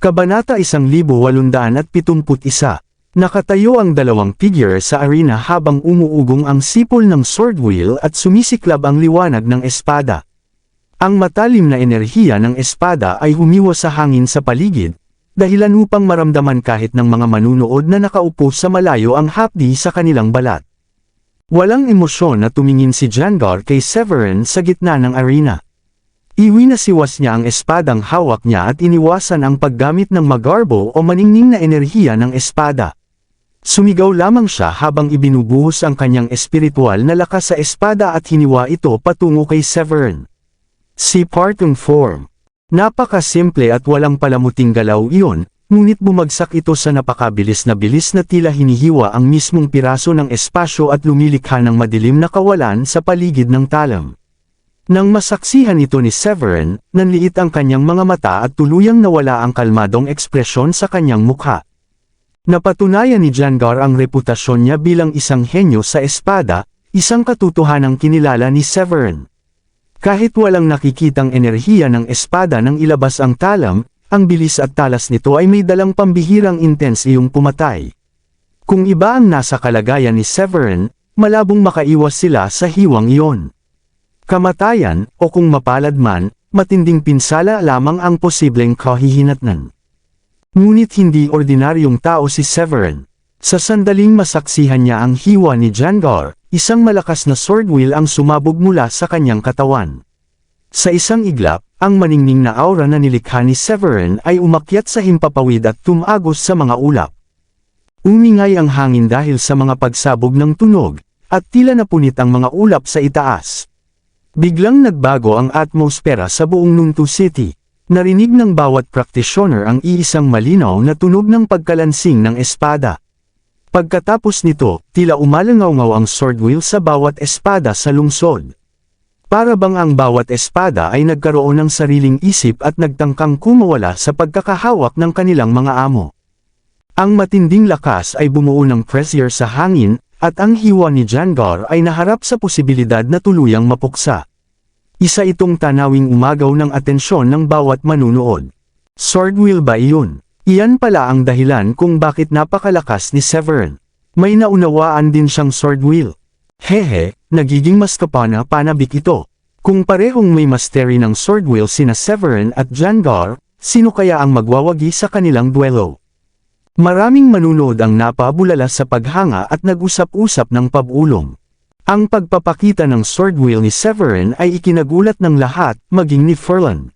Kabanata 1871. Nakatayo ang dalawang figure sa arena habang umuugong ang sipol ng sword wheel at sumisiklab ang liwanag ng espada. Ang matalim na enerhiya ng espada ay humiwa sa hangin sa paligid, dahilan upang maramdaman kahit ng mga manunood na nakaupo sa malayo ang hapdi sa kanilang balat. Walang emosyon na tumingin si Jangar kay Severin sa gitna ng arena. Iwinasiwas niya ang espadang hawak niya at iniwasan ang paggamit ng magarbo o maningning na enerhiya ng espada. Sumigaw lamang siya habang ibinubuhos ang kanyang espiritual na lakas sa espada at hiniwa ito patungo kay Severin. Si Partong form. Napakasimple at walang palamuting galaw iyon, ngunit bumagsak ito sa napakabilis na bilis na tila hinihiwa ang mismong piraso ng espasyo at lumilikha ng madilim na kawalan sa paligid ng talam. Nang masaksihan ito ni Severin, nanliit ang kanyang mga mata at tuluyang nawala ang kalmadong ekspresyon sa kanyang mukha. Napatunayan ni Jangar ang reputasyon niya bilang isang henyo sa espada, isang katotohanang kinilala ni Severin. Kahit walang nakikitang enerhiya ng espada nang ilabas ang talam, ang bilis at talas nito ay may dalang pambihirang intense iyong pumatay. Kung iba ang nasa kalagayan ni Severin, malabong makaiwas sila sa hiwang iyon. Kamatayan, o kung mapalad man, matinding pinsala lamang ang posibleng kahihinatnan. Ngunit hindi ordinaryong tao si Severin. Sa sandaling masaksihan niya ang hiwa ni Jangar, isang malakas na sword wheel ang sumabog mula sa kanyang katawan. Sa isang iglap, ang maningning na aura na nilikha ni Severin ay umakyat sa himpapawid at tumagos sa mga ulap. Umingay ang hangin dahil sa mga pagsabog ng tunog, at tila napunit ang mga ulap sa itaas. Biglang nagbago ang atmosfera sa buong Nuntu City. Narinig ng bawat practitioner ang iisang malinaw na tunog ng pagkalansing ng espada. Pagkatapos nito, tila umalangaw-ngaw ang sword wheel sa bawat espada sa lungsod. Para bang ang bawat espada ay nagkaroon ng sariling isip at nagtangkang kumawala sa pagkakahawak ng kanilang mga amo. Ang matinding lakas ay bumuo ng pressure sa hangin, at ang hiwa ni Jangar ay naharap sa posibilidad na tuluyang mapuksa. Isa itong tanawing umagaw ng atensyon ng bawat manunood. Sword wheel ba iyon? Iyan pala ang dahilan kung bakit napakalakas ni Severin. May naunawaan din siyang sword wheel. Hehe, nagiging mas kapana-panabik ito. Kung parehong may mastery ng sword wheel sina Severin at Jangar, sino kaya ang magwawagi sa kanilang duelo? Maraming manunood ang napabulala sa paghanga at nag-usap-usap ng pabulong. Ang pagpapakita ng sword wheel ni Severin ay ikinagulat ng lahat, maging ni Furlan.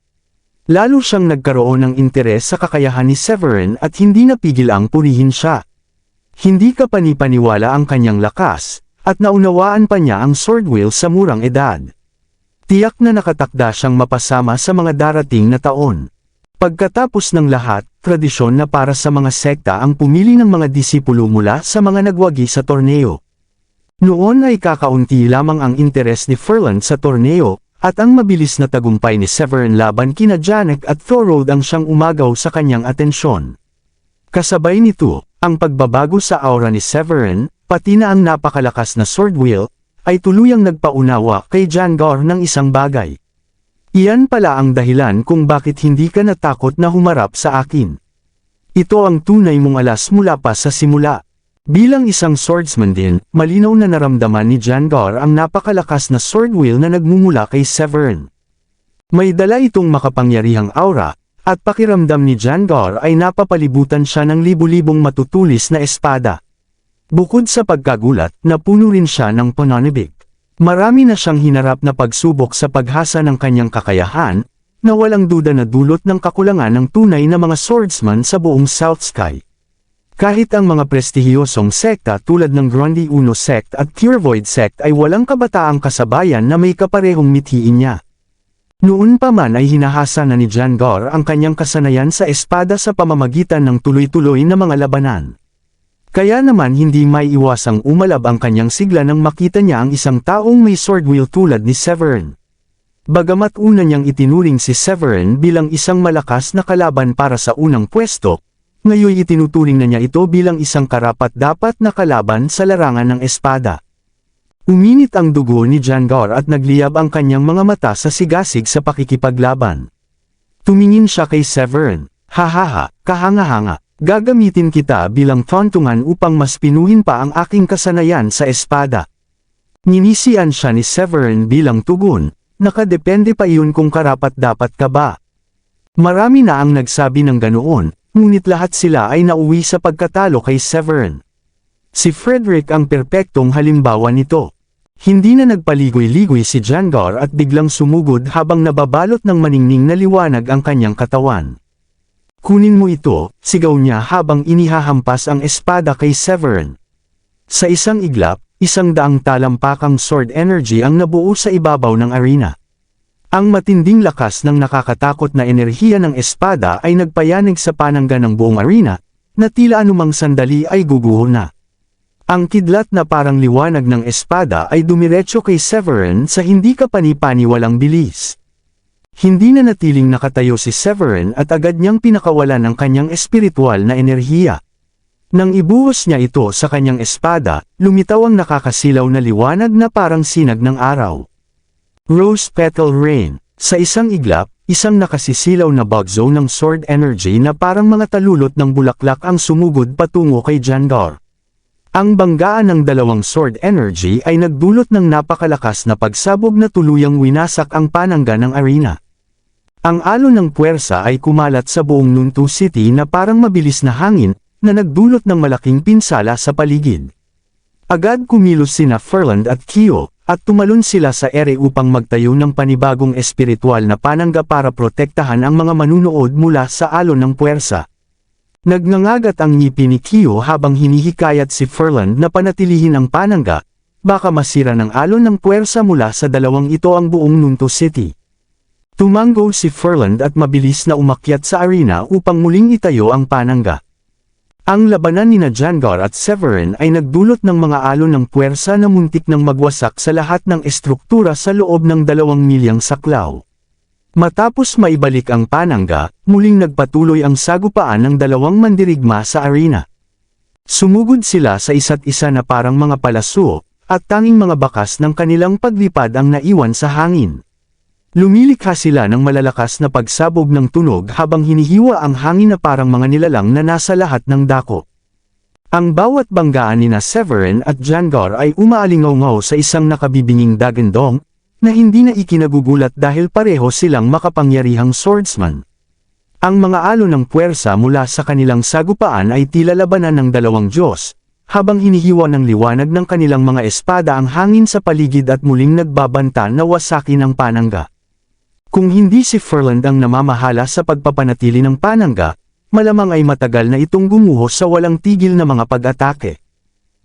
Lalo siyang nagkaroon ng interes sa kakayahan ni Severin at hindi napigil ang purihin siya. Hindi kapanipaniwala ang kanyang lakas, at naunawaan pa niya ang sword wheel sa murang edad. Tiyak na nakatakda siyang mapasama sa mga darating na taon. Pagkatapos ng lahat, tradisyon na para sa mga sekta ang pumili ng mga disipulo mula sa mga nagwagi sa torneo. Noon ay kakaunti lamang ang interes ni Furlan sa torneo, at ang mabilis na tagumpay ni Severin laban kina Janek at Thorold ang siyang umagaw sa kanyang atensyon. Kasabay nito, ang pagbabago sa aura ni Severin, pati na ang napakalakas na sword wheel, ay tuluyang nagpaunawa kay Jangar ng isang bagay. Iyan pala ang dahilan kung bakit hindi ka natakot na humarap sa akin. Ito ang tunay mong alas mula pa sa simula. Bilang isang swordsman din, malinaw na naramdaman ni Jangar ang napakalakas na sword wheel na nagmumula kay Severin. May dala itong makapangyarihang aura, at pakiramdam ni Jangar ay napapalibutan siya ng libu-libong matutulis na espada. Bukod sa pagkagulat, napuno rin siya ng pananibik. Marami na siyang hinarap na pagsubok sa paghasa ng kanyang kakayahan, na walang duda na dulot ng kakulangan ng tunay na mga swordsman sa buong South Sky. Kahit ang mga prestihiyosong sekta tulad ng Grundy Uno Sect at Purevoid Sect ay walang kabataang kasabayan na may kaparehong mithiin niya. Noon pa man ay hinahasa na ni Jangar ang kanyang kasanayan sa espada sa pamamagitan ng tuloy-tuloy na mga labanan. Kaya naman hindi maiiwasang umalab ang kanyang sigla nang makita niya ang isang taong may sword wheel tulad ni Severin. Bagamat una niyang itinuring si Severin bilang isang malakas na kalaban para sa unang pwesto, ngayon itinuturing na niya ito bilang isang karapat-dapat na kalaban sa larangan ng espada. Uminit ang dugo ni Jangar at nagliyab ang kanyang mga mata sa sigasig sa pakikipaglaban. Tumingin siya kay Severin. Hahaha, kahanga-hanga. Gagamitin kita bilang tauntungan upang mas pinuhin pa ang aking kasanayan sa espada. Ninisian siya ni Severin bilang tugon, nakadepende pa iyon kung karapat-dapat ka ba. Marami na ang nagsabi ng ganoon, ngunit lahat sila ay nauwi sa pagkatalo kay Severin. Si Frederick ang perpektong halimbawa nito. Hindi na nagpaligoy-ligoy si Jangar at biglang sumugod habang nababalot ng maningning na liwanag ang kanyang katawan. Kunin mo ito, sigaw niya habang inihahampas ang espada kay Severin. Sa isang iglap, 100 talampakang sword energy ang nabuo sa ibabaw ng arena. Ang matinding lakas ng nakakatakot na enerhiya ng espada ay nagpayanig sa panangga ng buong arena, na tila anumang sandali ay guguho na. Ang kidlat na parang liwanag ng espada ay dumiretso kay Severin sa hindi kapani-paniwalang bilis. Hindi na natiling nakatayo si Severin at agad niyang pinakawalan ang kanyang espiritual na enerhiya. Nang ibuhos niya ito sa kanyang espada, lumitaw ang nakakasilaw na liwanag na parang sinag ng araw. Rose Petal Rain. Sa isang iglap, isang nakasisilaw na bugzo ng sword energy na parang mga talulot ng bulaklak ang sumugod patungo kay Jangar. Ang banggaan ng dalawang sword energy ay nagdulot ng napakalakas na pagsabog na tuluyang winasak ang panangga ng arena. Ang alon ng puwersa ay kumalat sa buong Nuntu City na parang mabilis na hangin, na nagdulot ng malaking pinsala sa paligid. Agad kumilos sina Ferland at Kyo, at tumalon sila sa ere upang magtayo ng panibagong espiritual na panangga para protektahan ang mga manunood mula sa alon ng puwersa. Nagngangagat ang ngipin ni Kyo habang hinihikayat si Ferland na panatilihin ang panangga, baka masira ng alon ng puwersa mula sa dalawang ito ang buong Nuntu City. Tumango si Ferland at mabilis na umakyat sa arena upang muling itayo ang panangga. Ang labanan nina Jangar at Severin ay nagdulot ng mga alon ng puwersa na muntik ng magwasak sa lahat ng estruktura sa loob ng 2 milyang saklaw. Matapos maibalik ang panangga, muling nagpatuloy ang sagupaan ng dalawang mandirigma sa arena. Sumugod sila sa isa't isa na parang mga palaso, at tanging mga bakas ng kanilang paglipad ang naiwan sa hangin. Lumilikha sila ng malalakas na pagsabog ng tunog habang hinihiwa ang hangin na parang mga nilalang na nasa lahat ng dako. Ang bawat banggaan nina Severin at Jangar ay umaalingaw-ngaw sa isang nakabibinging dagandong, na hindi na ikinagugulat dahil pareho silang makapangyarihang swordsman. Ang mga alon ng puwersa mula sa kanilang sagupaan ay tila labanan ng dalawang Diyos, habang hinihiwa ng liwanag ng kanilang mga espada ang hangin sa paligid at muling nagbabanta na wasakin ang panangga. Kung hindi si Ferland ang namamahala sa pagpapanatili ng panangga, malamang ay matagal na itong gumuho sa walang tigil na mga pag-atake.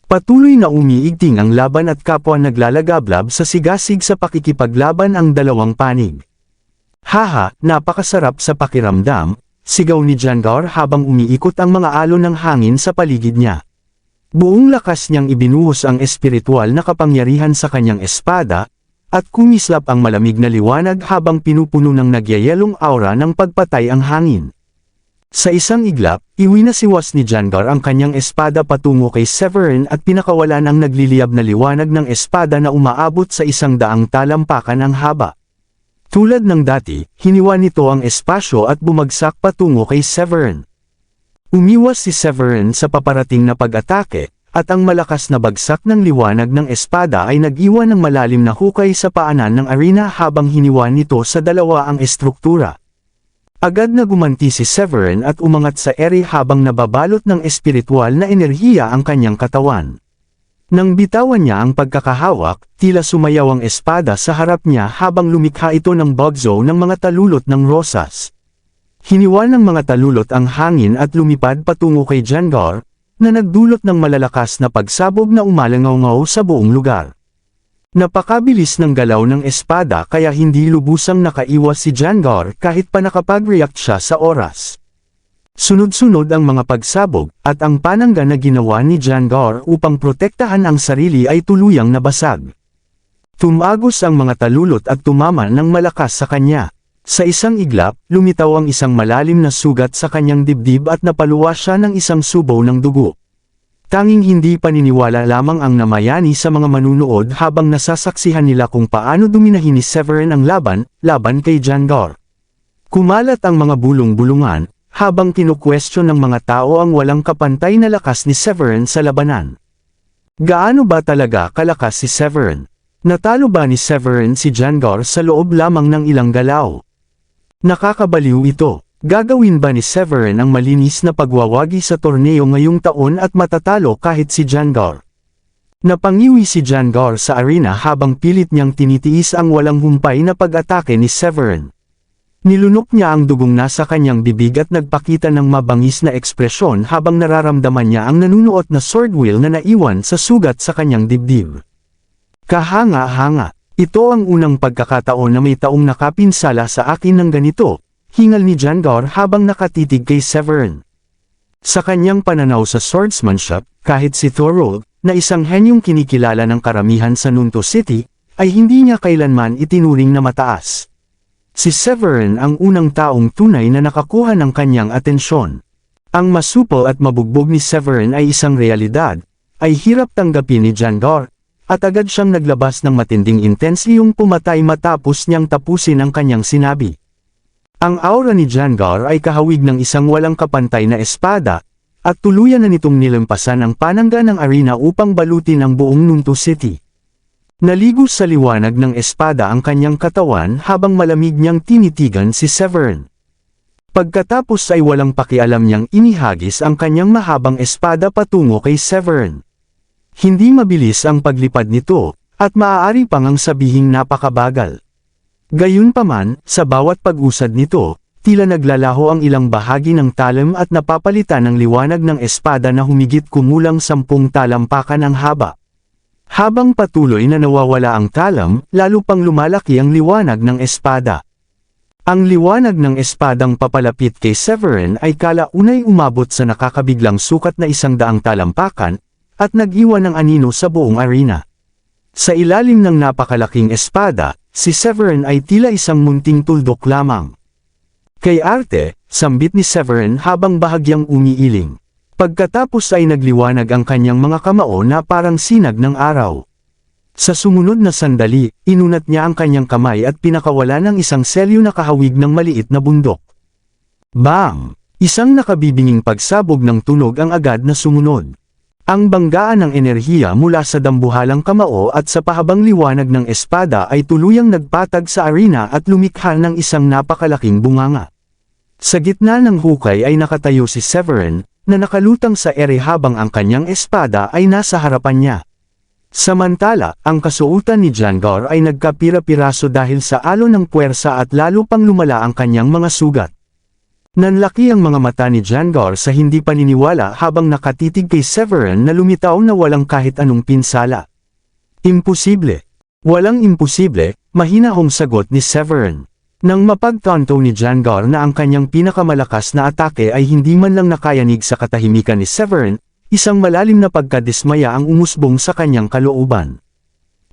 Patuloy na umiigting ang laban at kapwa naglalagablab sa sigasig sa pakikipaglaban ang dalawang panig. Haha, napakasarap sa pakiramdam, sigaw ni Jangar habang umiikot ang mga alon ng hangin sa paligid niya. Buong lakas niyang ibinuhos ang espiritual na kapangyarihan sa kanyang espada, at kumislap ang malamig na liwanag habang pinupuno ng nagyayelong aura ng pagpatay ang hangin. Sa isang iglap, iwinasiwas ni Jangar ang kanyang espada patungo kay Severin at pinakawalan ang nagliliyab na liwanag ng espada na umaabot sa 100 talampakan ang haba. Tulad ng dati, hiniwa nito ang espasyo at bumagsak patungo kay Severin. Umiwas si Severin sa paparating na pag-atake, at ang malakas na bagsak ng liwanag ng espada ay nag-iwan ng malalim na hukay sa paanan ng arena habang hiniwa nito sa dalawa ang estruktura. Agad na gumanti si Severin at umangat sa ere habang nababalot ng espiritual na enerhiya ang kanyang katawan. Nang bitawan niya ang pagkakahawak, tila sumayaw ang espada sa harap niya habang lumikha ito ng bugzo ng mga talulot ng rosas. Hiniwa ng mga talulot ang hangin at lumipad patungo kay Jangar, na nagdulot ng malalakas na pagsabog na umalangaw-ngaw sa buong lugar. Napakabilis ng galaw ng espada kaya hindi lubusang nakaiwas si Jangar kahit pa nakapag-react siya sa oras. Sunod-sunod ang mga pagsabog, at ang panangga na ginawa ni Jangar upang protektahan ang sarili ay tuluyang nabasag. Tumagos ang mga talulot at tumama ng malakas sa kanya. Sa isang iglap, lumitaw ang isang malalim na sugat sa kanyang dibdib at napaluwa siya ng isang subaw ng dugo. Tanging hindi paniniwala lamang ang namayani sa mga manunood habang nasasaksihan nila kung paano duminahin ni Severin ang laban kay Jangar. Kumalat ang mga bulong-bulungan, habang kinukwestiyon ng mga tao ang walang kapantay na lakas ni Severin sa labanan. Gaano ba talaga kalakas si Severin? Natalo ba ni Severin si Jangar sa loob lamang ng ilang galaw? Nakakabaliw ito. Gagawin ba ni Severin ang malinis na pagwawagi sa torneo ngayong taon at matatalo kahit si Jangar? Napangiwi si Jangar sa arena habang pilit niyang tinitiis ang walang humpay na pag-atake ni Severin. Nilunok niya ang dugong nasa kanyang bibig at nagpakita ng mabangis na ekspresyon habang nararamdaman niya ang nanunuot na sword wheel na naiwan sa sugat sa kanyang dibdib. Kahanga-hanga, ito ang unang pagkakataon na may taong nakapinsala sa akin ng ganito, hingal ni Jangar habang nakatitig kay Severin. Sa kanyang pananaw sa swordsmanship, kahit si Thorold, na isang henyong kinikilala ng karamihan sa Nunto City, ay hindi niya kailanman itinuring na mataas. Si Severin ang unang taong tunay na nakakuha ng kanyang atensyon. Ang masupol at mabugbog ni Severin ay isang realidad, ay hirap tanggapin ni Jangar, at agad siyang naglabas ng matinding intensyong pumatay matapos niyang tapusin ang kanyang sinabi. Ang aura ni Jangar ay kahawig ng isang walang kapantay na espada, at tuluyan na nitong nilampasan ang panangga ng arena upang balutin ang buong Nunto City. Naligo sa liwanag ng espada ang kanyang katawan habang malamig niyang tinitigan si Severin. Pagkatapos ay walang pakialam niyang inihagis ang kanyang mahabang espada patungo kay Severin. Hindi mabilis ang paglipad nito, at maaari pang ang sabihing napakabagal. Gayunpaman, sa bawat pag-usad nito, tila naglalaho ang ilang bahagi ng talim at napapalitan ng liwanag ng espada na humigit kumulang 10 talampakan ang haba. Habang patuloy na nawawala ang talam, lalo pang lumalaki ang liwanag ng espada. Ang liwanag ng espadang papalapit kay Severin ay kalaunay umabot sa nakakabiglang sukat na 100 talampakan, at nag-iwan ng anino sa buong arena. Sa ilalim ng napakalaking espada, si Severin ay tila isang munting tuldok lamang. Kay arte, sambit ni Severin habang bahagyang umiiling. Pagkatapos ay nagliwanag ang kanyang mga kamao na parang sinag ng araw. Sa sumunod na sandali, inunat niya ang kanyang kamay at pinakawala ng isang selyo na kahawig ng maliit na bundok. Bang! Isang nakabibinging pagsabog ng tunog ang agad na sumunod. Ang banggaan ng enerhiya mula sa dambuhalang kamao at sa pahabang liwanag ng espada ay tuluyang nagpatag sa arena at lumikha ng isang napakalaking bunganga. Sa gitna ng hukay ay nakatayo si Severin, na nakalutang sa ere habang ang kanyang espada ay nasa harapan niya. Samantala, ang kasuotan ni Jangar ay nagkapira-piraso dahil sa alon ng puwersa at lalo pang lumala ang kanyang mga sugat. Nanlaki ang mga mata ni Jangar sa hindi paniniwala habang nakatitig kay Severin na lumitaw na walang kahit anong pinsala. Imposible. Walang imposible, mahinahong sagot ni Severin. Nang mapagtanto ni Jangar na ang kanyang pinakamalakas na atake ay hindi man lang nakayanig sa katahimikan ni Severin, isang malalim na pagkadismaya ang umusbong sa kanyang kalooban.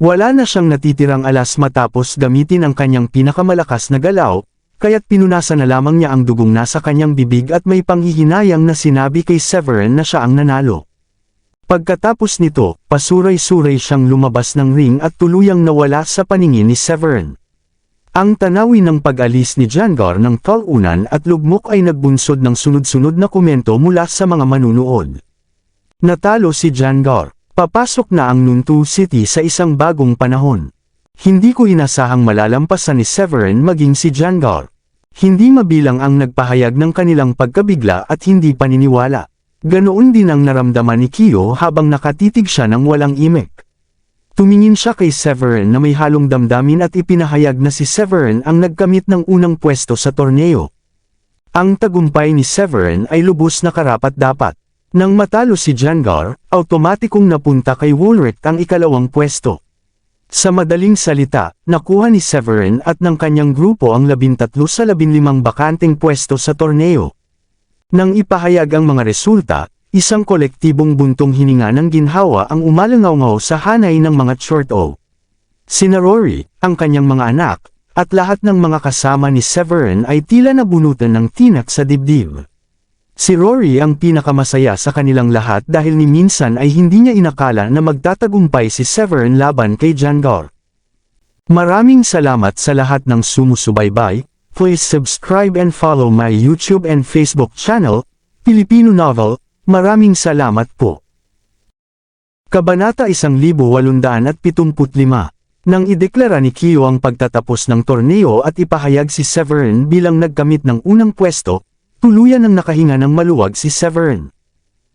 Wala na siyang natitirang alas matapos gamitin ang kanyang pinakamalakas na galaw, kaya't pinunasan na lamang niya ang dugong nasa kanyang bibig at may panghihinayang na sinabi kay Severin na siya ang nanalo. Pagkatapos nito, pasuray-suray siyang lumabas ng ring at tuluyang nawala sa paningin ni Severin. Ang tanawin ng pag-alis ni Jangar ng talunan at lugmok ay nagbunsod ng sunod-sunod na komento mula sa mga manunood. Natalo si Jangar. Papasok na ang Nunto City sa isang bagong panahon. Hindi ko inasahang malalampasan ni Severin maging si Jangar. Hindi mabilang ang nagpahayag ng kanilang pagkabigla at hindi paniniwala. Ganoon din ang naramdaman ni Kyo habang nakatitig siya ng walang imik. Tumingin siya kay Severin na may halong damdamin at ipinahayag na si Severin ang nagkamit ng unang pwesto sa torneo. Ang tagumpay ni Severin ay lubos na karapat-dapat. Nang matalo si Jangar, automatikong napunta kay Woolrich ang ikalawang pwesto. Sa madaling salita, nakuha ni Severin at ng kanyang grupo ang 13 sa 15 bakanteng pwesto sa torneo. Nang ipahayag ang mga resulta, isang kolektibong buntong hininga ng ginhawa ang umalangaw-ngaw sa hanay ng mga Chorto. Sina Rory, ang kanyang mga anak, at lahat ng mga kasama ni Severin ay tila nabunutan ng tinak sa dibdib. Si Rory ang pinakamasaya sa kanilang lahat dahil ni minsan ay hindi niya inakala na magtatagumpay si Severin laban kay Jangar. Maraming salamat sa lahat ng sumusubaybay. Please subscribe and follow my YouTube and Facebook channel, Filipino Novel. Maraming salamat po. Kabanata 1875. Nang ideklara ni Kyo ang pagtatapos ng torneo at ipahayag si Severin bilang nagkamit ng unang pwesto, tuluyan ng nakahinga ng maluwag si Severin.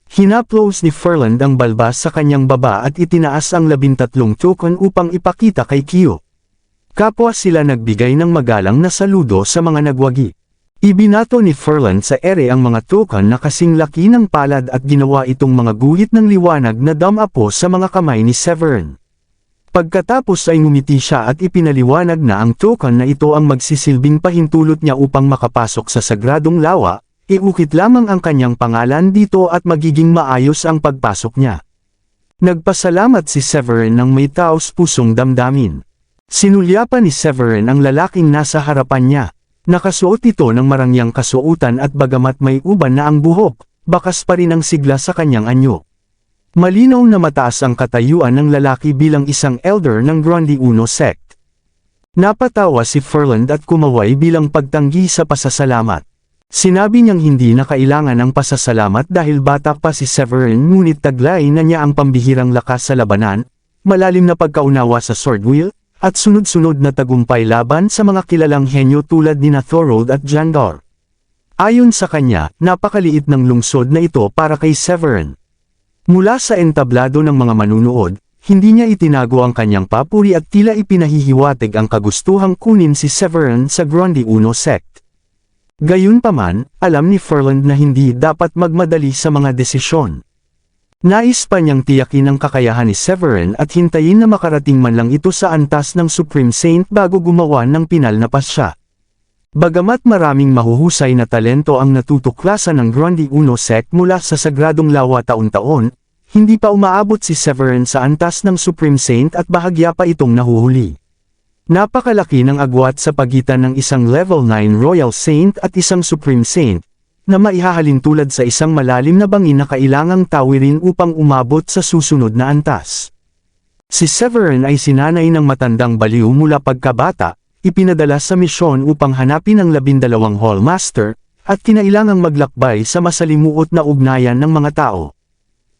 Hinaplos ni Ferland ang balbas sa kanyang baba at itinaas ang 13 token upang ipakita kay Kyo. Kapwa sila nagbigay ng magalang na saludo sa mga nagwagi. Ibinato ni Ferland sa ere ang mga token na kasing laki ng palad at ginawa itong mga guhit ng liwanag na damapo sa mga kamay ni Severin. Pagkatapos ay ngumiti siya at ipinaliwanag na ang token na ito ang magsisilbing pahintulot niya upang makapasok sa sagradong lawa, iukit lamang ang kanyang pangalan dito at magiging maayos ang pagpasok niya. Nagpasalamat si Severin ng may taos pusong damdamin. Sinulyapan ni Severin ang lalaking nasa harapan niya. Nakasuot ito ng marangyang kasuotan at bagamat may uban na ang buhok, bakas pa rin ang sigla sa kanyang anyo. Malinaw na mataas ang katayuan ng lalaki bilang isang elder ng Grande Uno sect. Napatawa si Ferland at kumaway bilang pagtanggi sa pasasalamat. Sinabi niyang hindi na kailangan ng pasasalamat dahil bata pa si Severin ngunit taglay na niya ang pambihirang lakas sa labanan, malalim na pagkaunawa sa sword wheel, at sunod-sunod na tagumpay laban sa mga kilalang henyo tulad ni Thorold at Jandor. Ayon sa kanya, napakaliit ng lungsod na ito para kay Severin. Mula sa entablado ng mga manunood, hindi niya itinago ang kanyang papuri at tila ipinahihiwatig ang kagustuhang kunin si Severin sa Grande Uno sect. Gayunpaman, alam ni Ferland na hindi dapat magmadali sa mga desisyon. Nais pa niyang tiyakin ang kakayahan ni Severin at hintayin na makarating man lang ito sa antas ng Supreme Saint bago gumawa ng pinal na pasya. Bagamat maraming mahuhusay na talento ang natutuklasan ng Grande Uno sect mula sa Sagradong Lawa taon-taon, hindi pa umaabot si Severin sa antas ng Supreme Saint at bahagya pa itong nahuhuli. Napakalaki ng agwat sa pagitan ng isang level 9 Royal Saint at isang Supreme Saint, na maihahalin tulad sa isang malalim na bangin na kailangang tawirin upang umabot sa susunod na antas. Si Severin ay sinanay ng matandang baliw mula pagkabata, ipinadala sa misyon upang hanapin ang 12 Hallmaster, at kinailangang maglakbay sa masalimuot na ugnayan ng mga tao.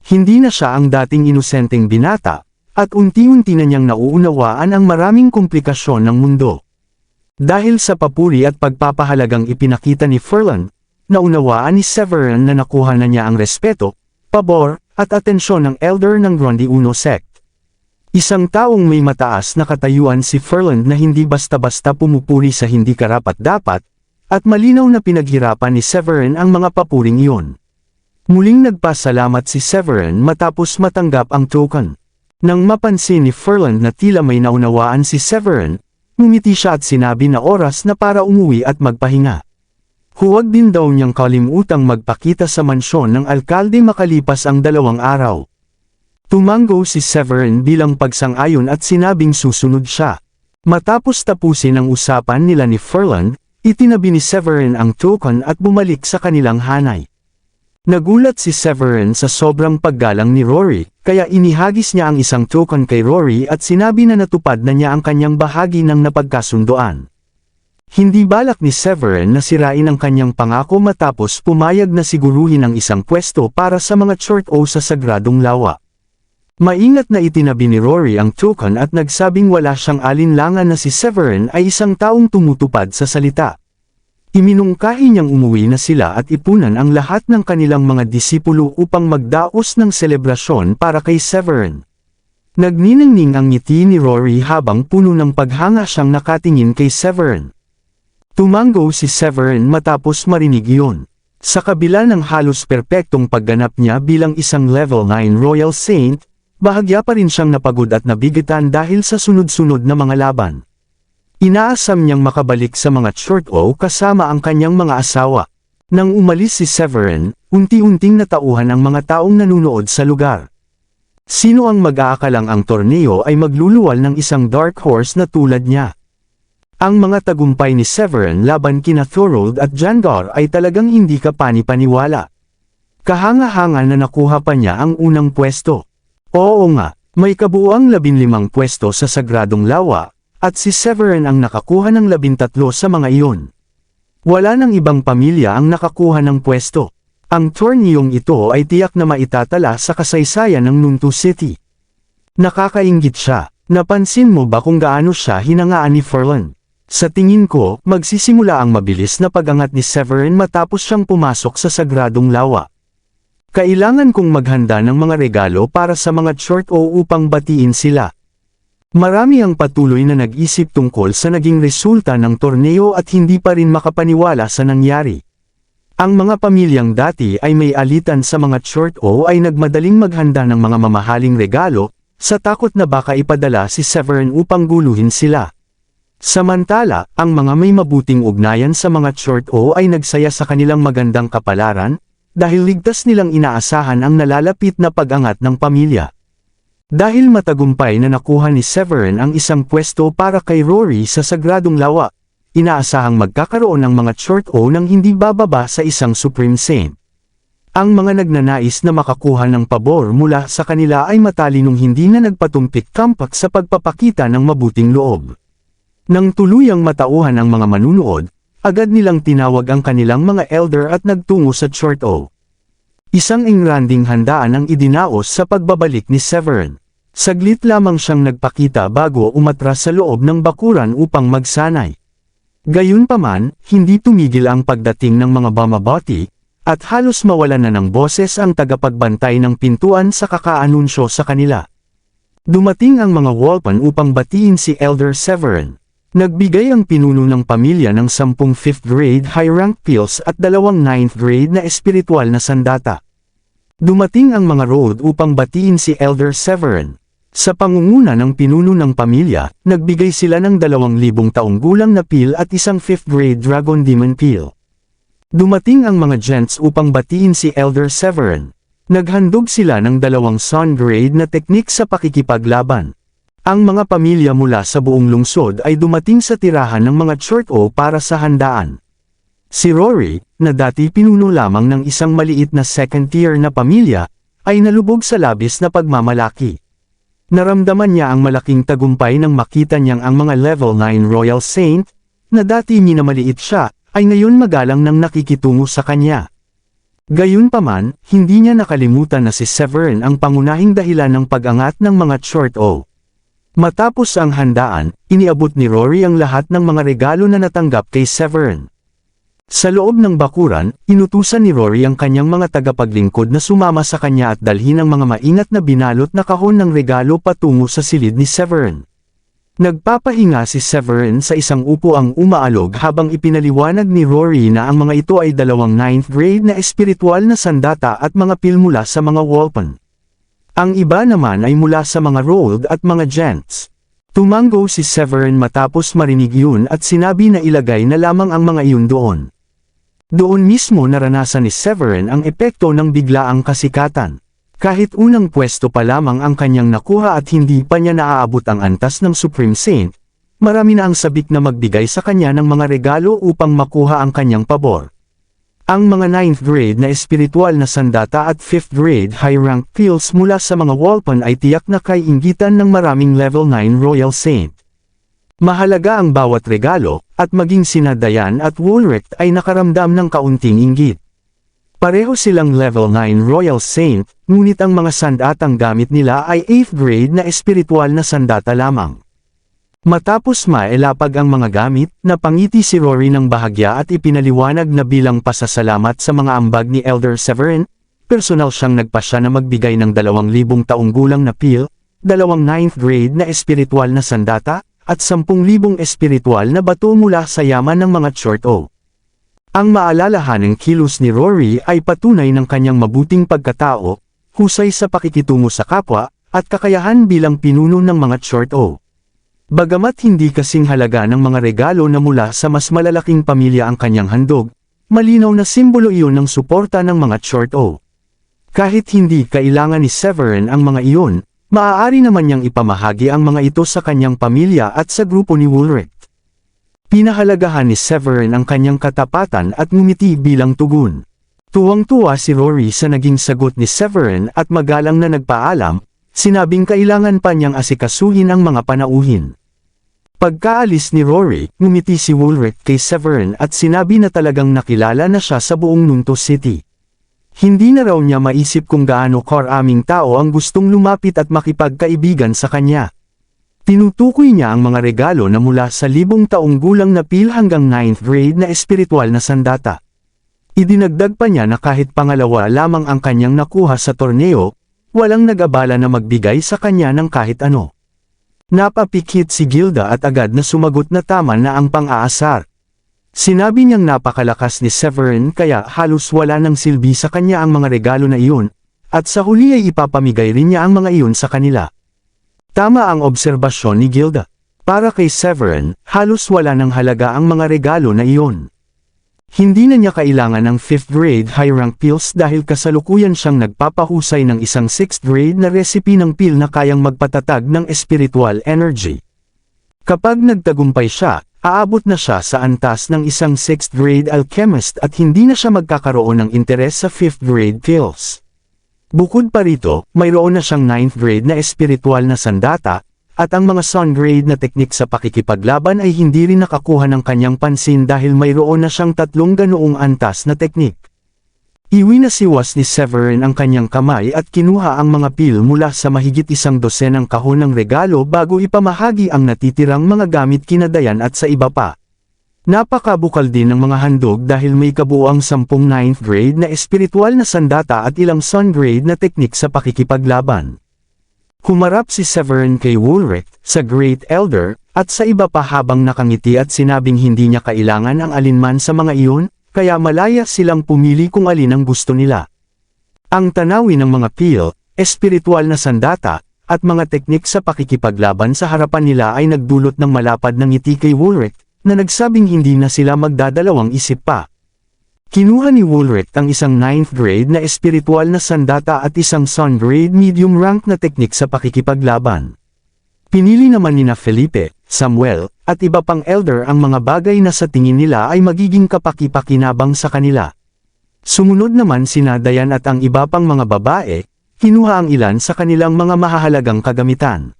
Hindi na siya ang dating inosenteng binata, at unti-unti na niyang nauunawaan ang maraming komplikasyon ng mundo. Dahil sa papuri at pagpapahalagang ipinakita ni Ferland, naunawaan ni Severin na nakuha na niya ang respeto, pabor, at atensyon ng elder ng Grande Uno sect. Isang taong may mataas na katayuan si Ferland na hindi basta-basta pumupuri sa hindi karapat-dapat, at malinaw na pinaghirapan ni Severin ang mga papuring iyon. Muling nagpasalamat si Severin matapos matanggap ang token. Nang mapansin ni Ferland na tila may naunawaan si Severin, ngumiti siya at sinabi na oras na para umuwi at magpahinga. Huwag din daw niyang kalimutang magpakita sa mansyon ng alkalde makalipas ang 2 araw. Tumango si Severin bilang pagsang-ayon at sinabing susunod siya. Matapos tapusin ang usapan nila ni Ferland, itinabi ni Severin ang token at bumalik sa kanilang hanay. Nagulat si Severin sa sobrang paggalang ni Rory, kaya inihagis niya ang isang token kay Rory at sinabi na natupad na niya ang kanyang bahagi ng napagkasundoan. Hindi balak ni Severin na sirain ang kanyang pangako matapos pumayag na siguruhin ang isang pwesto para sa mga short o sa Sagradong Lawa. Maingat na itinabi ni Rory ang token at nagsabing wala siyang alinlangan na si Severin ay isang taong tumutupad sa salita. Iminungkahi niyang umuwi na sila at ipunan ang lahat ng kanilang mga disipulo upang magdaos ng selebrasyon para kay Severin. Nagniningning ang ngiti ni Rory habang puno ng paghanga siyang nakatingin kay Severin. Tumango si Severin matapos marinig iyon. Sa kabila ng halos perpektong pagganap niya bilang isang level 9 Royal Saint, bahagya pa rin siyang napagod at nabigitan dahil sa sunod-sunod na mga laban. Inaasam niyang makabalik sa mga short o kasama ang kanyang mga asawa. Nang umalis si Severin, unti-unting natauhan ang mga taong nanunood sa lugar. Sino ang mag-aakalang ang torneo ay magluluwal ng isang dark horse na tulad niya? Ang mga tagumpay ni Severin laban kina Thorold at Jandor ay talagang hindi kapani-paniwala. Kahanga-hanga na nakuha pa niya ang unang pwesto. Oo nga, may kabuuang 15 pwesto sa Sagradong Lawa, at si Severin ang nakakuha ng 13 sa mga iyon. Wala nang ibang pamilya ang nakakuha ng pwesto. Ang torniyong ito ay tiyak na maitatala sa kasaysayan ng Nuntu City. Nakakainggit siya. Napansin mo ba kung gaano siya hinangaan ni Furlan? Sa tingin ko, magsisimula ang mabilis na pag-angat ni Severin matapos siyang pumasok sa sagradong lawa. Kailangan kong maghanda ng mga regalo para sa mga short o upang batiin sila. Marami ang patuloy na nag-isip tungkol sa naging resulta ng torneo at hindi pa rin makapaniwala sa nangyari. Ang mga pamilyang dati ay may alitan sa mga short o ay nagmadaling maghanda ng mga mamahaling regalo, sa takot na baka ipadala si Severin upang guluhin sila. Samantala, ang mga may mabuting ugnayan sa mga short o ay nagsaya sa kanilang magandang kapalaran, dahil ligtas nilang inaasahan ang nalalapit na pag-angat ng pamilya. Dahil matagumpay na nakuha ni Severin ang isang pwesto para kay Rory sa sagradong lawa, inaasahang magkakaroon ng mga short o nang hindi bababa sa isang Supreme Saint. Ang mga nagnanais na makakuha ng pabor mula sa kanila ay matalinong hindi na nagpatumpik kampak sa pagpapakita ng mabuting loob. Nang tuluyang matauhan ang mga manunood, agad nilang tinawag ang kanilang mga elder at nagtungo sa short o. Isang engranding handaan ang idinaos sa pagbabalik ni Severin. Saglit lamang siyang nagpakita bago umatras sa loob ng bakuran upang magsanay. Gayunpaman, hindi tumigil ang pagdating ng mga bumabati, at halos mawalan na ng boses ang tagapagbantay ng pintuan sa kakaanunsyo sa kanila. Dumating ang mga Walpan upang batiin si Elder Severin. Nagbigay ang pinuno ng pamilya ng 10 5th grade high rank pills at 2 9th grade na espiritual na sandata. Dumating ang mga road upang batiin si Elder Severin. Sa pangunguna ng pinuno ng pamilya, nagbigay sila ng 2,000 taong gulang na pill at isang 5th grade Dragon Demon pill. Dumating ang mga gents upang batiin si Elder Severin. Naghandog sila ng 2 Sun grade na teknik sa pakikipaglaban. Ang mga pamilya mula sa buong lungsod ay dumating sa tirahan ng mga short o para sa handaan. Si Rory, na dati pinuno lamang ng isang maliit na second-tier na pamilya, ay nalubog sa labis na pagmamalaki. Naramdaman niya ang malaking tagumpay nang makita niyang ang mga level 9 Royal Saint, na dati minamaliit siya, ay ngayon magalang nang nakikitungo sa kanya. Gayunpaman, hindi niya nakalimutan na si Severin ang pangunahing dahilan ng pag-angat ng mga short o. Matapos ang handaan, iniabot ni Rory ang lahat ng mga regalo na natanggap kay Severin. Sa loob ng bakuran, inutusan ni Rory ang kanyang mga tagapaglingkod na sumama sa kanya at dalhin ang mga maingat na binalot na kahon ng regalo patungo sa silid ni Severin. Nagpapahinga si Severin sa isang upuang umaalog habang ipinaliwanag ni Rory na ang mga ito ay 2 9th grade na espiritual na sandata at mga pil mula sa mga Walpan. Ang iba naman ay mula sa mga road at mga gents. Tumango si Severin matapos marinig yun at sinabi na ilagay na lamang ang mga iyon doon. Doon mismo naranasan ni Severin ang epekto ng biglaang kasikatan. Kahit unang pwesto pa lamang ang kanyang nakuha at hindi pa niya naaabot ang antas ng Supreme Saint, marami na ang sabik na magbigay sa kanya ng mga regalo upang makuha ang kanyang pabor. Ang mga 9th grade na espiritual na sandata at 5th grade high rank pills mula sa mga Walpan ay tiyak na kaiinggitan ng maraming level 9 Royal Saint. Mahalaga ang bawat regalo, at maging sina Diane at Woolrich ay nakaramdam ng kaunting inggit. Pareho silang level 9 Royal Saint, ngunit ang mga sandatang gamit nila ay 8th grade na espiritual na sandata lamang. Matapos mailapag ang mga gamit, napangiti si Rory ng bahagya at ipinaliwanag na bilang pasasalamat sa mga ambag ni Elder Severin, personal siyang nagpasya na magbigay ng 2,000 taong gulang na pill, 2 9th grade na espiritual na sandata, at 10,000 espiritual na bato mula sa yaman ng mga short o. Ang maalalahanang kilos ni Rory ay patunay ng kanyang mabuting pagkatao, husay sa pakikitungo sa kapwa, at kakayahan bilang pinuno ng mga short o. Bagamat hindi kasing halaga ng mga regalo na mula sa mas malalaking pamilya ang kanyang handog, malinaw na simbolo iyon ng suporta ng mga short o. Kahit hindi kailangan ni Severin ang mga iyon, maaari naman niyang ipamahagi ang mga ito sa kanyang pamilya at sa grupo ni Woolrich. Pinahalagahan ni Severin ang kanyang katapatan at ngumiti bilang tugon. Tuwang-tuwa si Rory sa naging sagot ni Severin at magalang na nagpaalam, sinabing kailangan pa niyang asikasuhin ang mga panauhin. Pagkaalis ni Rory, ngumiti si Woolrich kay Severin at sinabi na talagang nakilala na siya sa buong Nunto City. Hindi na raw niya maisip kung gaano karaming tao ang gustong lumapit at makipagkaibigan sa kanya. Tinutukoy niya ang mga regalo na mula sa 1,000 taong gulang na Pil hanggang 9th grade na espiritual na sandata. Idinagdag pa niya na kahit pangalawa lamang ang kanyang nakuha sa torneo, walang nag-abala na magbigay sa kanya ng kahit ano. Napapikit si Gilda at agad na sumagot na tama na ang pang-aasar. Sinabi niyang napakalakas ni Severin kaya halos wala nang silbi sa kanya ang mga regalo na iyon, at sa huli ay ipapamigay rin niya ang mga iyon sa kanila. Tama ang obserbasyon ni Gilda. Para kay Severin, halos wala nang halaga ang mga regalo na iyon. Hindi na niya kailangan ng 5th grade high rank pills dahil kasalukuyan siyang nagpapahusay ng isang 6th grade na recipe ng pill na kayang magpatatag ng spiritual energy. Kapag nagtagumpay siya, aabot na siya sa antas ng isang 6th grade alchemist at hindi na siya magkakaroon ng interes sa 5th grade pills. Bukod pa rito, mayroon na siyang 9th grade na espiritual na sandata, at ang mga sun grade na teknik sa pakikipaglaban ay hindi rin nakakuha ng kanyang pansin dahil mayroon na siyang 3 ganoong antas na teknik. Iwinasiwas ni Severin ang kanyang kamay at kinuha ang mga pil mula sa mahigit 100 kahon ng regalo bago ipamahagi ang natitirang mga gamit kina Dayan at sa iba pa. Napakabukal din ng mga handog dahil may kabuuang 10 9th grade na espiritual na sandata at ilang sun grade na teknik sa pakikipaglaban. Humarap si Severin kay Woolrich, sa Great Elder, at sa iba pa habang nakangiti at sinabing hindi niya kailangan ang alinman sa mga iyon, kaya malaya silang pumili kung alin ang gusto nila. Ang tanawin ng mga pil, espiritual na sandata, at mga teknik sa pakikipaglaban sa harapan nila ay nagdulot ng malapad ng ngiti kay Woolrich, na nagsabing hindi na sila magdadalawang isip pa. Kinuha ni Woolrich ang isang 9th grade na espiritual na sandata at isang sun grade medium rank na teknik sa pakikipaglaban. Pinili naman nina Felipe, Samuel, at iba pang elder ang mga bagay na sa tingin nila ay magiging kapaki-pakinabang sa kanila. Sumunod naman sina Dayan at ang iba pang mga babae, kinuha ang ilan sa kanilang mga mahahalagang kagamitan.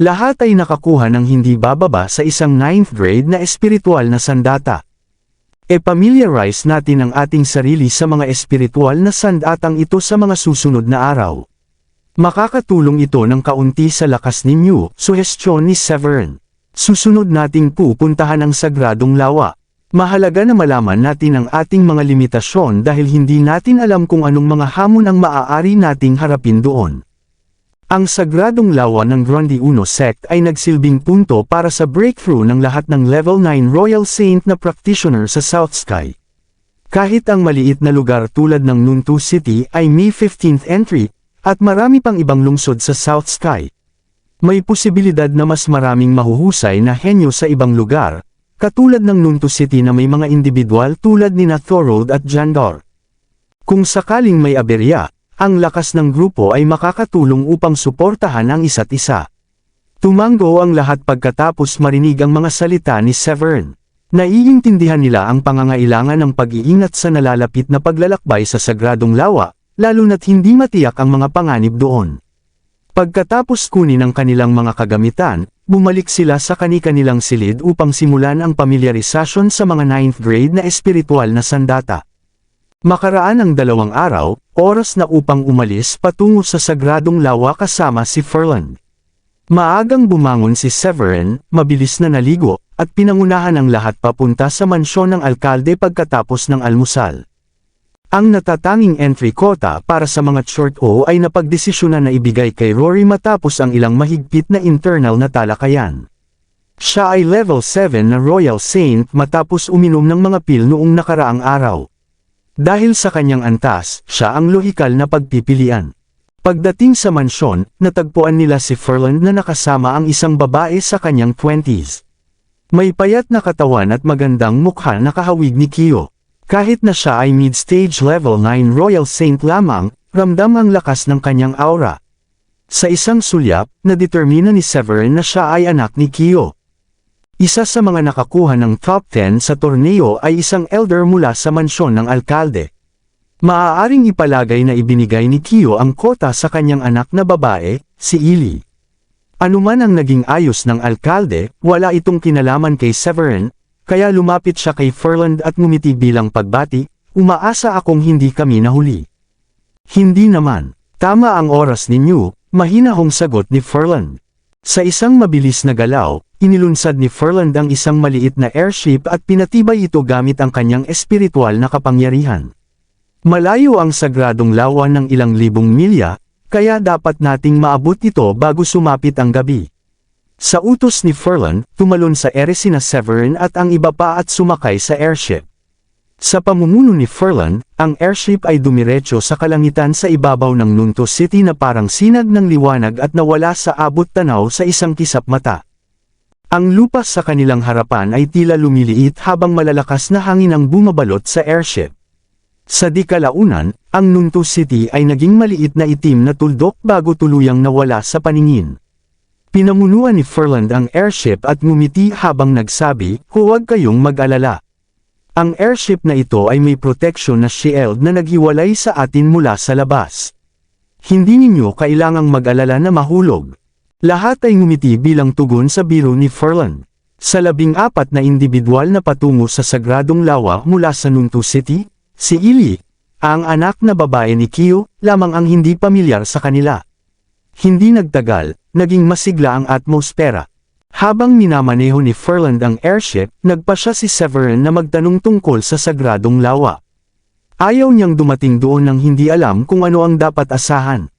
Lahat ay nakakuha ng hindi bababa sa isang 9th grade na espiritual na sandata. E-familiarize natin ang ating sarili sa mga espiritual na sandatang ito sa mga susunod na araw. Makakatulong ito ng kaunti sa lakas ninyo, suhestyon ni Severin. Susunod nating pupuntahan ang sagradong lawa. Mahalaga na malaman natin ang ating mga limitasyon dahil hindi natin alam kung anong mga hamon ang maaari nating harapin doon. Ang sagradong lawa ng Grundy Uno sect ay nagsilbing punto para sa breakthrough ng lahat ng level 9 Royal Saint na practitioner sa South Sky. Kahit ang maliit na lugar tulad ng Nunto City ay may 15th entry, at marami pang ibang lungsod sa South Sky. May posibilidad na mas maraming mahuhusay na henyo sa ibang lugar, katulad ng Nunto City na may mga individual tulad ni Thorold at Jandor. Kung sakaling may aberya, ang lakas ng grupo ay makakatulong upang suportahan ang isa't isa. Tumango ang lahat pagkatapos marinig ang mga salita ni Severin. Naiintindihan nila ang pangangailangan ng pag-iingat sa nalalapit na paglalakbay sa sagradong lawa, lalo na't hindi matiyak ang mga panganib doon. Pagkatapos kunin ang kanilang mga kagamitan, bumalik sila sa kani-kanilang silid upang simulan ang pamilyarisason sa mga 9th grade na espiritual na sandata. Makaraan ang 2 araw, oras na upang umalis patungo sa sagradong lawa kasama si Ferland. Maagang bumangon si Severin, mabilis na naligo, at pinangunahan ang lahat papunta sa mansyon ng alkalde pagkatapos ng almusal. Ang natatanging entry quota para sa mga short O ay napagdesisyonan na ibigay kay Rory matapos ang ilang mahigpit na internal na talakayan. Siya ay level 7 na Royal Saint matapos uminom ng mga pil noong nakaraang araw. Dahil sa kanyang antas, siya ang lohikal na pagpipilian. Pagdating sa mansyon, natagpuan nila si Ferland na nakasama ang isang babae sa kanyang 20s. May payat na katawan at magandang mukha na kahawig ni Kyo. Kahit na siya ay mid-stage level 9 Royal Saint lamang, ramdam ang lakas ng kanyang aura. Sa isang sulyap, nadetermina ni Severin na siya ay anak ni Kyo. Isa sa mga nakakuha ng top 10 sa torneo ay isang elder mula sa mansyon ng alkalde. Maaaring ipalagay na ibinigay ni Kyo ang kota sa kanyang anak na babae, si Ili. Anuman ang naging ayos ng alkalde, wala itong kinalaman kay Severin, kaya lumapit siya kay Ferland at ngumiti bilang pagbati, umaasa akong hindi kami nahuli. Hindi naman. Tama ang oras ninyo, mahinahong sagot ni Ferland. Sa isang mabilis na galaw, inilunsad ni Ferland ang isang maliit na airship at pinatibay ito gamit ang kanyang espiritual na kapangyarihan. Malayo ang sagradong lawa ng ilang libong milya, kaya dapat nating maabot ito bago sumapit ang gabi. Sa utos ni Ferland, tumalon sa ere sina Severin at ang iba pa at sumakay sa airship. Sa pamumuno ni Ferland, ang airship ay dumiretso sa kalangitan sa ibabaw ng Nunto City na parang sinag ng liwanag at nawala sa abot tanaw sa isang kisap mata. Ang lupa sa kanilang harapan ay tila lumiliit habang malalakas na hangin ang bumabalot sa airship. Sa di kalaunan, ang Nunto City ay naging maliit na itim na tuldok bago tuluyang nawala sa paningin. Pinamunuan ni Ferland ang airship at ngumiti habang nagsabi, "Huwag kayong mag-alala. Ang airship na ito ay may protection na shield na naghiwalay sa atin mula sa labas. Hindi ninyo kailangang mag-alala na mahulog." Lahat ay ngumiti bilang tugon sa biro ni Ferland. Sa 14 na individual na patungo sa sagradong lawa mula sa Nunto City, si Ili, ang anak na babae ni Kiyo, lamang ang hindi pamilyar sa kanila. Hindi nagtagal, naging masigla ang atmosfera. Habang minamaneho ni Ferland ang airship, nagpa siya si Severin na magtanong tungkol sa sagradong lawa. Ayaw niyang dumating doon nang hindi alam kung ano ang dapat asahan.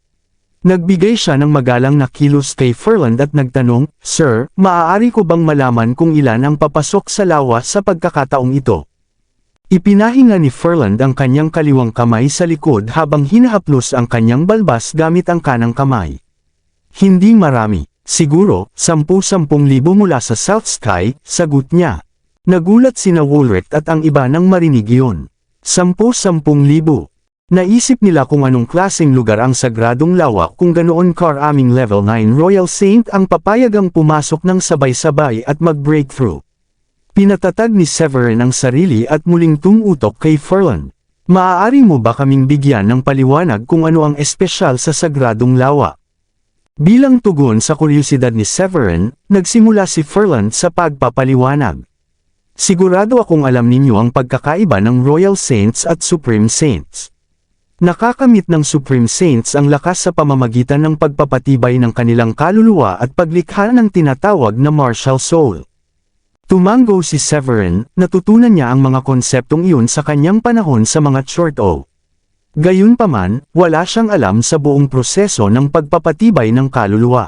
Nagbigay siya ng magalang na kilos kay Ferland at nagtanong, "Sir, maaari ko bang malaman kung ilan ang papasok sa lawa sa pagkakataong ito?" Ipinahinga ni Ferland ang kanyang kaliwang kamay sa likod habang hinahaplos ang kanyang balbas gamit ang kanang kamay. "Hindi marami. Siguro, 10,000 mula sa South Sky," sagot niya. Nagulat sina Woolrich at ang iba nang marinig iyon. 10,000. Naisip nila kung anong klaseng lugar ang sagradong lawa kung ganoon karaming level 9 Royal Saint ang papayagang pumasok ng sabay-sabay at mag-breakthrough. Pinatatag ni Severin ang sarili at muling tumutok kay Ferland. "Maaari mo ba kaming bigyan ng paliwanag kung ano ang espesyal sa sagradong lawa?" Bilang tugon sa kuryosidad ni Severin, nagsimula si Ferland sa pagpapaliwanag. "Sigurado akong alam ninyo ang pagkakaiba ng Royal Saints at Supreme Saints. Nakakamit ng Supreme Saints ang lakas sa pamamagitan ng pagpapatibay ng kanilang kaluluwa at paglikha ng tinatawag na martial soul." Tumango si Severin, natutunan niya ang mga konseptong iyon sa kanyang panahon sa mga Chorto. Gayunpaman, wala siyang alam sa buong proseso ng pagpapatibay ng kaluluwa.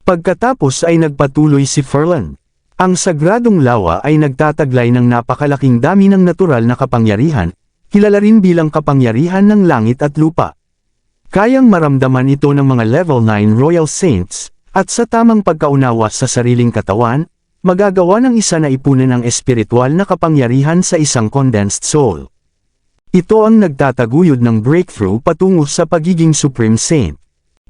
Pagkatapos ay nagpatuloy si Ferland. Ang sagradong lawa ay nagtataglay ng napakalaking dami ng natural na kapangyarihan, kilala rin bilang kapangyarihan ng langit at lupa. Kayang maramdaman ito ng mga level 9 Royal Saints, at sa tamang pagkaunawa sa sariling katawan, magagawa ng isa na ipunan ang espiritual na kapangyarihan sa isang condensed soul. Ito ang nagtataguyod ng breakthrough patungo sa pagiging Supreme Saint.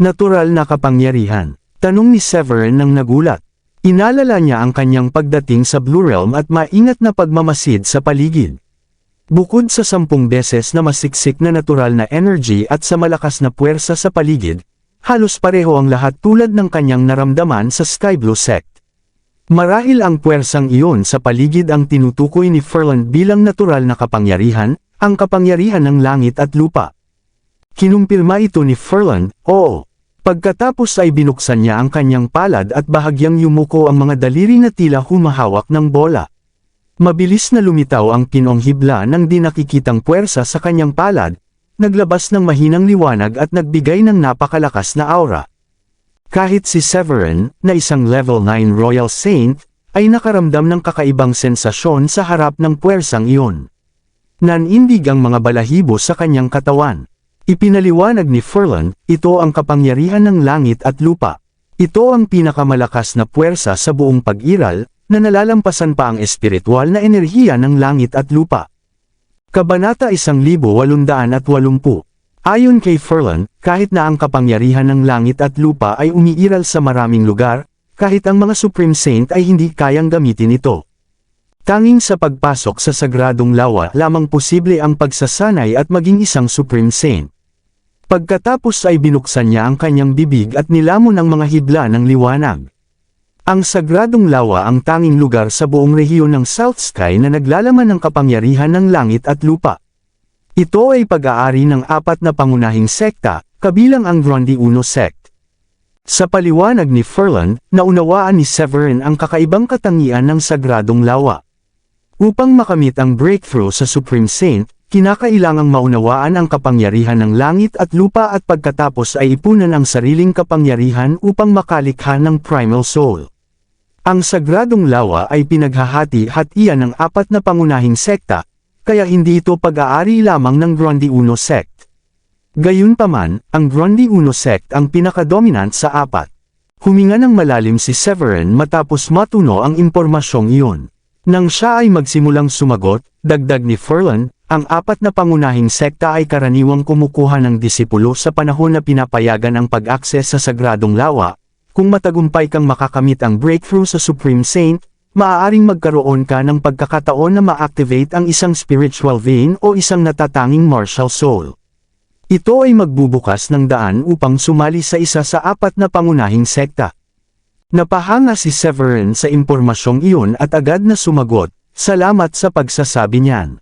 Natural na kapangyarihan. Tanong ni Severin nang nagulat. Inalala niya ang kanyang pagdating sa Blue Realm at maingat na pagmamasid sa paligid. Bukod sa 10 beses na masiksik na natural na energy at sa malakas na puwersa sa paligid, halos pareho ang lahat tulad ng kanyang naramdaman sa Sky Blue Sect. Marahil ang puwersang iyon sa paligid ang tinutukoy ni Ferland bilang natural na kapangyarihan, ang kapangyarihan ng langit at lupa. Kinumpirma ito ni Ferland, "Oo." Pagkatapos ay binuksan niya ang kanyang palad at bahagyang yumuko ang mga daliri na tila humahawak ng bola. Mabilis na lumitaw ang pinong hibla ng di nakikitang puwersa sa kanyang palad, naglabas ng mahinang liwanag at nagbigay ng napakalakas na aura. Kahit si Severin, na isang level 9 Royal Saint, ay nakaramdam ng kakaibang sensasyon sa harap ng puwersang iyon. Nanindig ang mga balahibo sa kanyang katawan. Ipinaliwanag ni Ferland, ito ang kapangyarihan ng langit at lupa. Ito ang pinakamalakas na puwersa sa buong pag-iral, na nalalampasan pa ang espiritual na enerhiya ng langit at lupa. Kabanata 1880. Ayon kay Ferland, kahit na ang kapangyarihan ng langit at lupa ay umiiral sa maraming lugar, kahit ang mga Supreme Saint ay hindi kayang gamitin ito. Tanging sa pagpasok sa sagradong lawa lamang posible ang pagsasanay at maging isang Supreme Saint. Pagkatapos ay binuksan niya ang kanyang bibig at nilamon ang mga hibla ng liwanag. Ang sagradong lawa ang tanging lugar sa buong rehiyon ng South Sky na naglalaman ng kapangyarihan ng langit at lupa. Ito ay pag-aari ng 4 na pangunahing sekta, kabilang ang Grundy Uno sect. Sa paliwanag ni Ferland, naunawaan ni Severin ang kakaibang katangian ng sagradong lawa. Upang makamit ang breakthrough sa Supreme Saint, kinakailangang maunawaan ang kapangyarihan ng langit at lupa at pagkatapos ay ipunan ang sariling kapangyarihan upang makalikha ng primal soul. Ang sagradong lawa ay pinaghahati-hatian ng 4 na pangunahing sekta, kaya hindi ito pag-aari lamang ng Grundy Uno sect. Gayunpaman, ang Grundy Uno sect ang pinakadominant sa 4. Huminga ng malalim si Severin matapos matuno ang impormasyong iyon. Nang siya ay magsimulang sumagot, dagdag ni Ferland, ang 4 na pangunahing sekta ay karaniwang kumukuha ng disipulo sa panahon na pinapayagan ang pag-akses sa sagradong lawa. Kung matagumpay kang makakamit ang breakthrough sa Supreme Saint, maaaring magkaroon ka ng pagkakataon na ma-activate ang isang spiritual vein o isang natatanging martial soul. Ito ay magbubukas ng daan upang sumali sa isa sa 4 na pangunahing sekta. Napahanga si Severin sa impormasyong iyon at agad na sumagot, "Salamat sa pagsasabi niyan."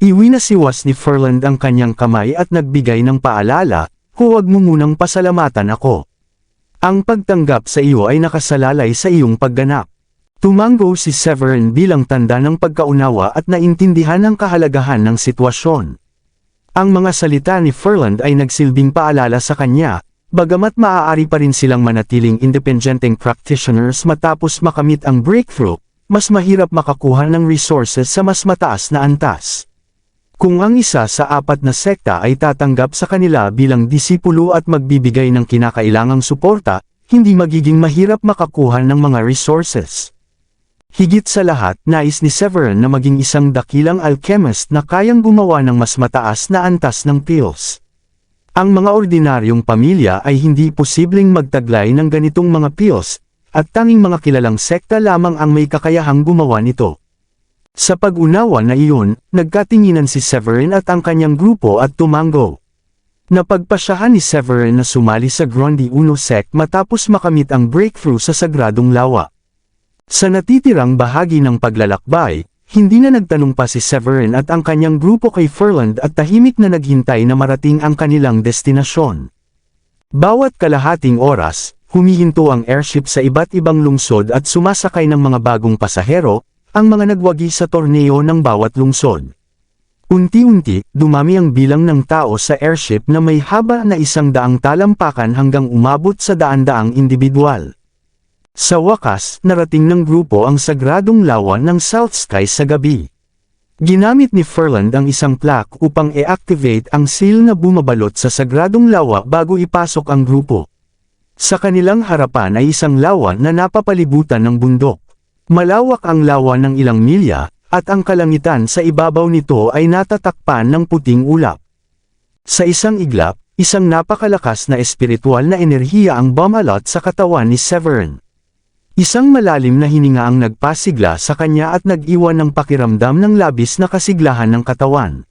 Iwinasiwas ni Ferland ang kanyang kamay at nagbigay ng paalala, "Huwag mo munang pasalamatan ako. Ang pagtanggap sa iyo ay nakasalalay sa iyong pagganap." Tumango si Severin bilang tanda ng pagkaunawa at naintindihan ang kahalagahan ng sitwasyon. Ang mga salita ni Ferland ay nagsilbing paalala sa kanya, bagamat maaari pa rin silang manatiling independenteng practitioners matapos makamit ang breakthrough, mas mahirap makakuha ng resources sa mas mataas na antas. Kung ang isa sa 4 na sekta ay tatanggap sa kanila bilang disipulo at magbibigay ng kinakailangang suporta, hindi magiging mahirap makakuha ng mga resources. Higit sa lahat, nais ni Severin na maging isang dakilang alchemist na kayang gumawa ng mas mataas na antas ng pills. Ang mga ordinaryong pamilya ay hindi posibleng magtaglay ng ganitong mga pills, at tanging mga kilalang sekta lamang ang may kakayahang gumawa nito. Sa pag-unawa na iyon, nagkatinginan si Severin at ang kanyang grupo at tumango. Napagpasyahan ni Severin na sumali sa Grundy Uno sect matapos makamit ang breakthrough sa sagradong lawa. Sa natitirang bahagi ng paglalakbay, hindi na nagtanong pa si Severin at ang kanyang grupo kay Ferland at tahimik na naghintay na marating ang kanilang destinasyon. Bawat kalahating oras, humihinto ang airship sa iba't ibang lungsod at sumasakay ng mga bagong pasahero, ang mga nagwagi sa torneo ng bawat lungsod. Unti-unti, dumami ang bilang ng tao sa airship na may haba na 100 talampakan hanggang umabot sa daan-daang individual. Sa wakas, narating ng grupo ang sagradong lawa ng South Sky sa gabi. Ginamit ni Ferland ang isang plaque upang i-activate ang seal na bumabalot sa sagradong lawa bago ipasok ang grupo. Sa kanilang harapan ay isang lawa na napapalibutan ng bundok. Malawak ang lawa ng ilang milya, at ang kalangitan sa ibabaw nito ay natatakpan ng puting ulap. Sa isang iglap, isang napakalakas na espiritual na enerhiya ang bumalot sa katawan ni Severin. Isang malalim na hininga ang nagpasigla sa kanya at nag-iwan ng pakiramdam ng labis na kasiglahan ng katawan.